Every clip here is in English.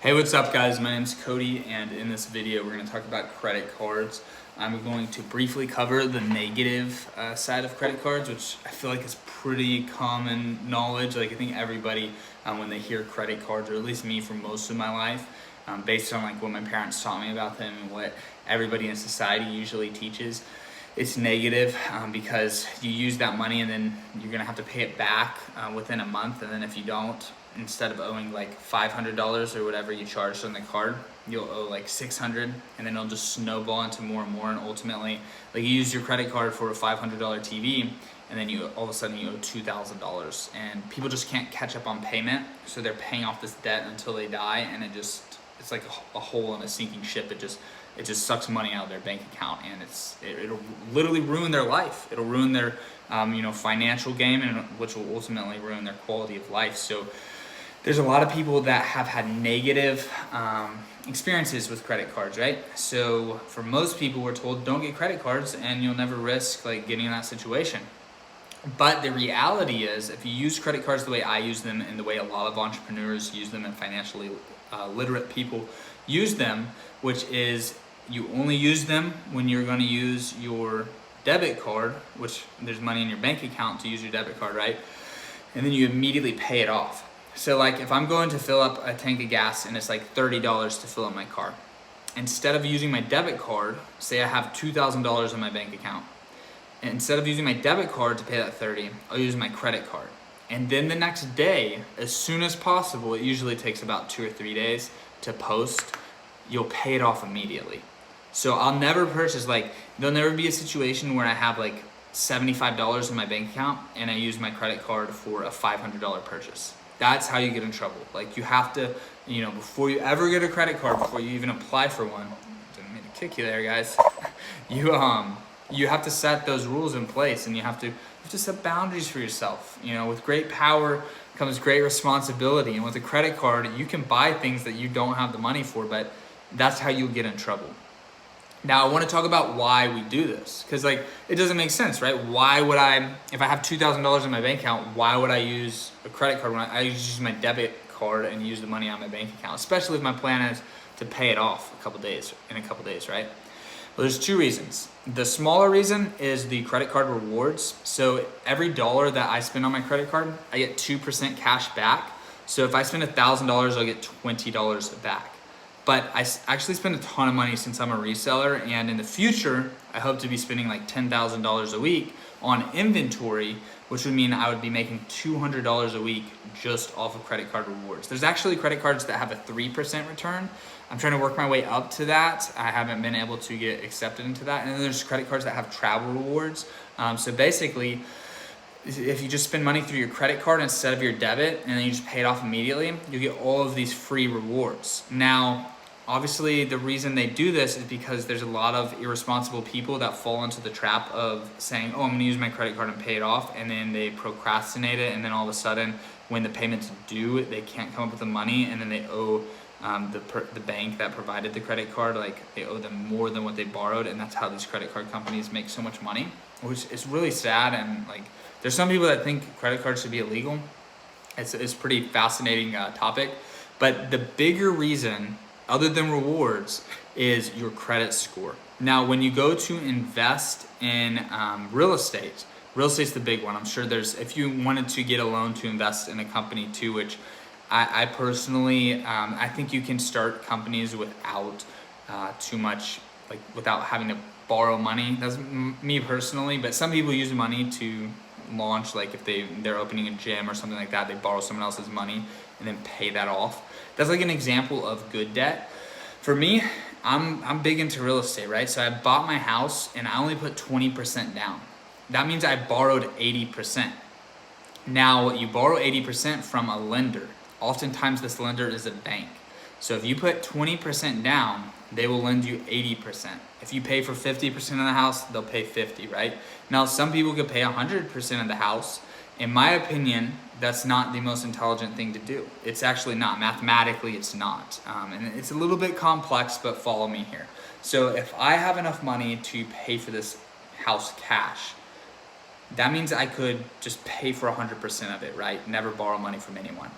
Hey, what's up guys? My name is Cody, and in this video we're going to talk about credit cards. I'm going to briefly cover the negative side of credit cards, which I feel like is pretty common knowledge. Like I think everybody, when they hear credit cards, or at least me for most of my life, based on like what my parents taught me about them and what everybody in society usually teaches, it's negative because you use that money and then you're gonna have to pay it back within a month, and then if you don't, instead of owing like $500 or whatever you charged on the card, you'll owe like $600, and then it'll just snowball into more and more, and ultimately, like you use your credit card for a $500 TV, and then you all of a sudden you owe $2,000, and people just can't catch up on payment, so they're paying off this debt until they die, and it's like a hole in a sinking ship. It just sucks money out of their bank account, and it'll literally ruin their life. It'll ruin their financial game, and which will ultimately ruin their quality of life. So there's a lot of people that have had negative experiences with credit cards, right? So for most people, we're told don't get credit cards and you'll never risk like getting in that situation. But the reality is, if you use credit cards the way I use them and the way a lot of entrepreneurs use them and financially literate people use them, which is you only use them when you're going to use your debit card, which there's money in your bank account to use your debit card, right? And then you immediately pay it off. So like if I'm going to fill up a tank of gas and it's like $30 to fill up my car, instead of using my debit card, say I have $2,000 in my bank account, and instead of using my debit card to pay that $30, I'll use my credit card. And then the next day, as soon as possible, it usually takes about 2 or 3 days to post, you'll pay it off immediately. So I'll never purchase, like there'll never be a situation where I have like $75 in my bank account and I use my credit card for a $500 purchase. That's how you get in trouble. Like you have to, before you ever get a credit card, before you even apply for one, didn't mean to kick you there, guys. You have to set those rules in place, and you have to set boundaries for yourself. With great power comes great responsibility, and with a credit card, you can buy things that you don't have the money for, but that's how you get in trouble. Now I want to talk about why we do this, because like it doesn't make sense, right? Why would if I have $2,000 in my bank account, why would I use a credit card when I use my debit card and use the money on my bank account, especially if my plan is to pay it off in a couple days, right? Well, there's two reasons. The smaller reason is the credit card rewards. So every dollar that I spend on my credit card, I get 2% cash back. So if I spend $1,000, I'll get $20 back. But I actually spend a ton of money since I'm a reseller, and in the future, I hope to be spending like $10,000 a week on inventory, which would mean I would be making $200 a week just off of credit card rewards. There's actually credit cards that have a 3% return. I'm trying to work my way up to that. I haven't been able to get accepted into that. And then there's credit cards that have travel rewards. So basically, if you just spend money through your credit card instead of your debit, and then you just pay it off immediately, you get all of these free rewards. Now, obviously, the reason they do this is because there's a lot of irresponsible people that fall into the trap of saying, oh, I'm gonna use my credit card and pay it off, and then they procrastinate it, and then all of a sudden, when the payment's due, they can't come up with the money, and then they owe the bank that provided the credit card, like they owe them more than what they borrowed, and that's how these credit card companies make so much money, which is really sad. And like there's some people that think credit cards should be illegal. It's a pretty fascinating topic, but the bigger reason, other than rewards, is your credit score. Now, when you go to invest in real estate's the big one. I'm sure if you wanted to get a loan to invest in a company too, which I personally, I think you can start companies without too much, like without having to borrow money. That's me personally, but some people use money to launch, like if they're opening a gym or something like that, they borrow someone else's money and then pay that off. That's like an example of good debt. For me, I'm big into real estate, right? So I bought my house and I only put 20% down. That means I borrowed 80%. Now, you borrow 80% from a lender. Oftentimes this lender is a bank. So if you put 20% down, they will lend you 80%. If you pay for 50% of the house, they'll pay 50, right? Now, some people could pay 100% of the house. In my opinion, that's not the most intelligent thing to do. It's actually not. Mathematically, it's not. And it's a little bit complex, but follow me here. So if I have enough money to pay for this house cash, that means I could just pay for 100% of it, right? Never borrow money from anyone.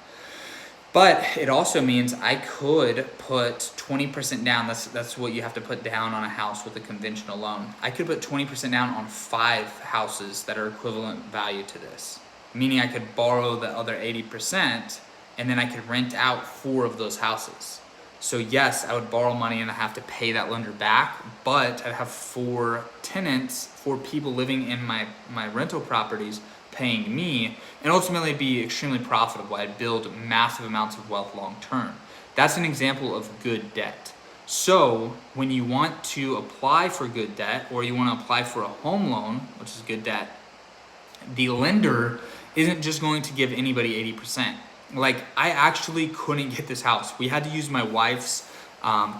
But it also means I could put 20% down. That's what you have to put down on a house with a conventional loan. I could put 20% down on 5 houses that are equivalent value to this. Meaning I could borrow the other 80% and then I could rent out 4 of those houses. So yes, I would borrow money and I have to pay that lender back, but I'd have 4 tenants, 4 people living in my rental properties paying me, and ultimately be extremely profitable. I'd build massive amounts of wealth long term. That's an example of good debt. So when you want to apply for good debt, or you want to apply for a home loan, which is good debt, the lender isn't just going to give anybody 80%. Like, I actually couldn't get this house. We had to use my wife's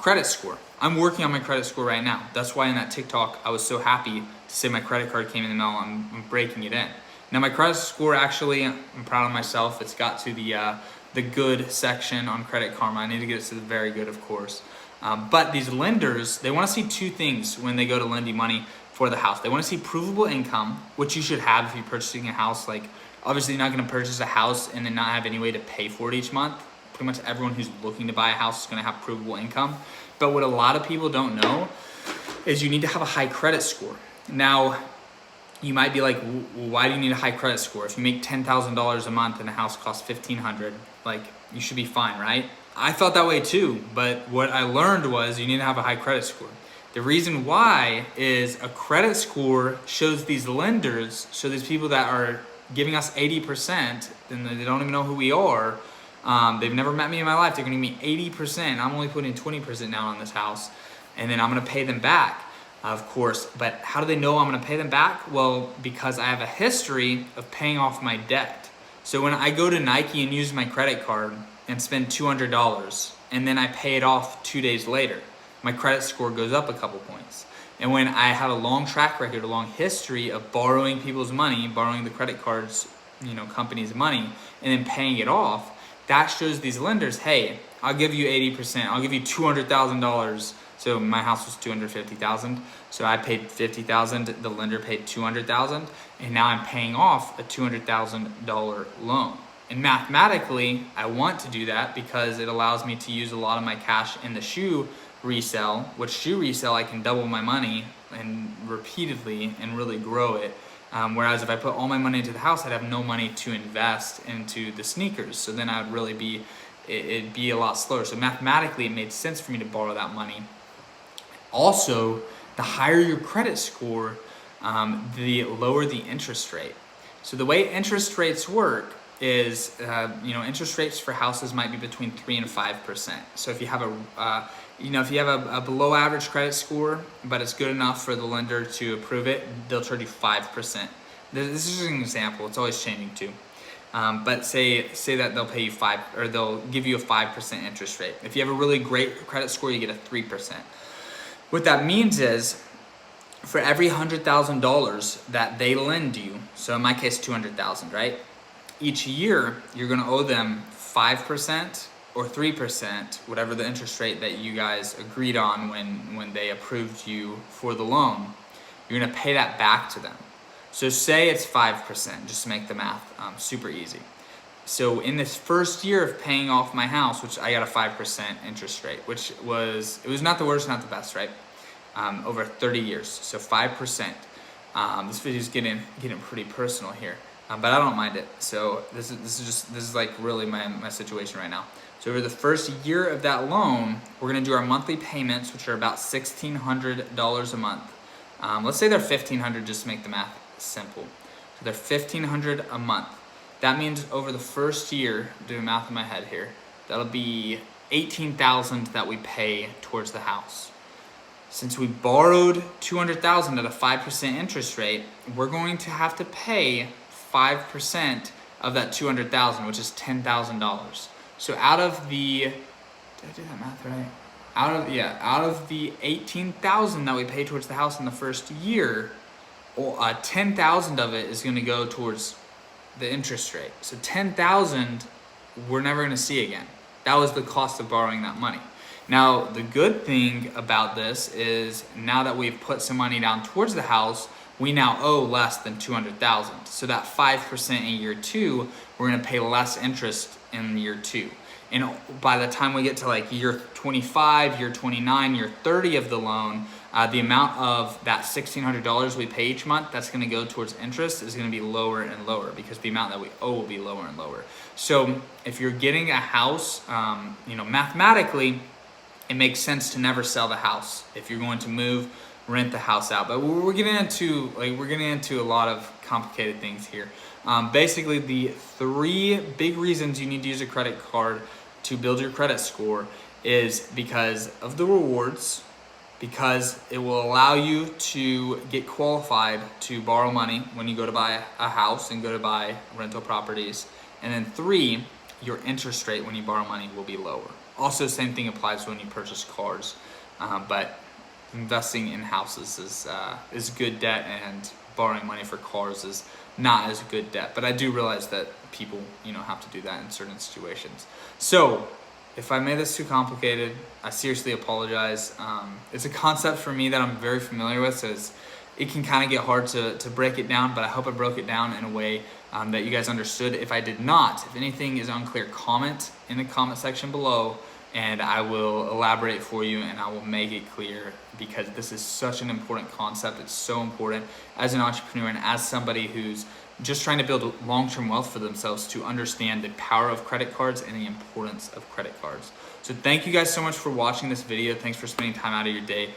credit score. I'm working on my credit score right now. That's why in that TikTok, I was so happy to say my credit card came in the mail. I'm breaking it in. Now my credit score, actually, I'm proud of myself. It's got to the good section on Credit Karma. I need to get it to the very good, of course. But these lenders, they want to see 2 things when they go to lend you money for the house. They want to see provable income, which you should have if you're purchasing a house. Like, obviously you're not going to purchase a house and then not have any way to pay for it each month. Pretty much everyone who's looking to buy a house is going to have provable income. But what a lot of people don't know is you need to have a high credit score. Now, you might be like, well, why do you need a high credit score? If you make $10,000 a month and a house costs $1,500, like, you should be fine, right? I felt that way too, but what I learned was you need to have a high credit score. The reason why is a credit score shows these lenders, show these people that are giving us 80%, and they don't even know who we are. They've never met me in my life. They're gonna give me 80%. I'm only putting 20% down on this house, and then I'm gonna pay them back. Of course, but how do they know I'm gonna pay them back? Well, because I have a history of paying off my debt. So when I go to Nike and use my credit card and spend $200, and then I pay it off 2 days later, my credit score goes up a couple points. And when I have a long track record, a long history of borrowing people's money, borrowing the credit cards, company's money, and then paying it off, that shows these lenders, hey, I'll give you 80%, I'll give you $200,000. So my house was $250,000. So I paid $50,000. The lender paid $200,000, and now I'm paying off a $200,000 loan. And mathematically, I want to do that because it allows me to use a lot of my cash in the shoe resale. Which shoe resale, I can double my money and repeatedly and really grow it. Whereas if I put all my money into the house, I'd have no money to invest into the sneakers. So then I would really it'd be a lot slower. So mathematically, it made sense for me to borrow that money. Also, the higher your credit score, the lower the interest rate. So the way interest rates work is, interest rates for houses might be between 3 and 5%. So if you have a below average credit score, but it's good enough for the lender to approve it, they'll charge you 5%. This is just an example. It's always changing too. But say that they'll pay you they'll give you a 5% interest rate. If you have a really great credit score, you get a 3%. What that means is, for every $100,000 that they lend you, so in my case, $200,000, right? Each year, you're gonna owe them 5% or 3%, whatever the interest rate that you guys agreed on when they approved you for the loan. You're gonna pay that back to them. So say it's 5%, just to make the math super easy. So in this first year of paying off my house, which I got a 5% interest rate, it was not the worst, not the best, right? Over 30 years, so 5%. This video is getting pretty personal here, but I don't mind it. So this is like really my situation right now. So over the first year of that loan, we're gonna do our monthly payments, which are about $1,600 a month. Let's say they're $1,500 just to make the math simple. So they're $1,500 a month. That means over the first year, doing math in my head here, that'll be $18,000 that we pay towards the house. Since we borrowed $200,000 at a 5% interest rate, we're going to have to pay 5% of that $200,000, which is $10,000. So out of the, did I do that math right? Out of the $18,000 that we pay towards the house in the first year, $10,000 of it is going to go towards the interest rate. So $10,000 we're never going to see again. That was the cost of borrowing that money. Now, the good thing about this is now that we've put some money down towards the house, we now owe less than $200,000. So that 5% in year 2, we're going to pay less interest in year 2. And by the time we get to like year 25, year 29, year 30 of the loan, the amount of that $1,600 we pay each month that's going to go towards interest is going to be lower and lower, because the amount that we owe will be lower and lower. So if you're getting a house, mathematically, it makes sense to never sell the house. If you're going to move, rent the house out. But we're getting into a lot of complicated things here. Basically, the 3 big reasons you need to use a credit card to build your credit score is because of the rewards, because it will allow you to get qualified to borrow money when you go to buy a house and go to buy rental properties. And then 3, your interest rate when you borrow money will be lower. Also, same thing applies when you purchase cars, but investing in houses is good debt, and borrowing money for cars is not as good debt. But I do realize that people have to do that in certain situations. So if I made this too complicated, I seriously apologize. It's a concept for me that I'm very familiar with, so it can kind of get hard to break it down, but I hope I broke it down in a way that you guys understood. If I did not, if anything is unclear, comment in the comment section below, and I will elaborate for you and I will make it clear, because this is such an important concept. It's so important as an entrepreneur and as somebody who's just trying to build long-term wealth for themselves, to understand the power of credit cards and the importance of credit cards. So thank you guys so much for watching this video. Thanks for spending time out of your day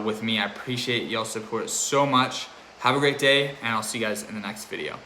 with me. I appreciate y'all's support so much. Have a great day, and I'll see you guys in the next video.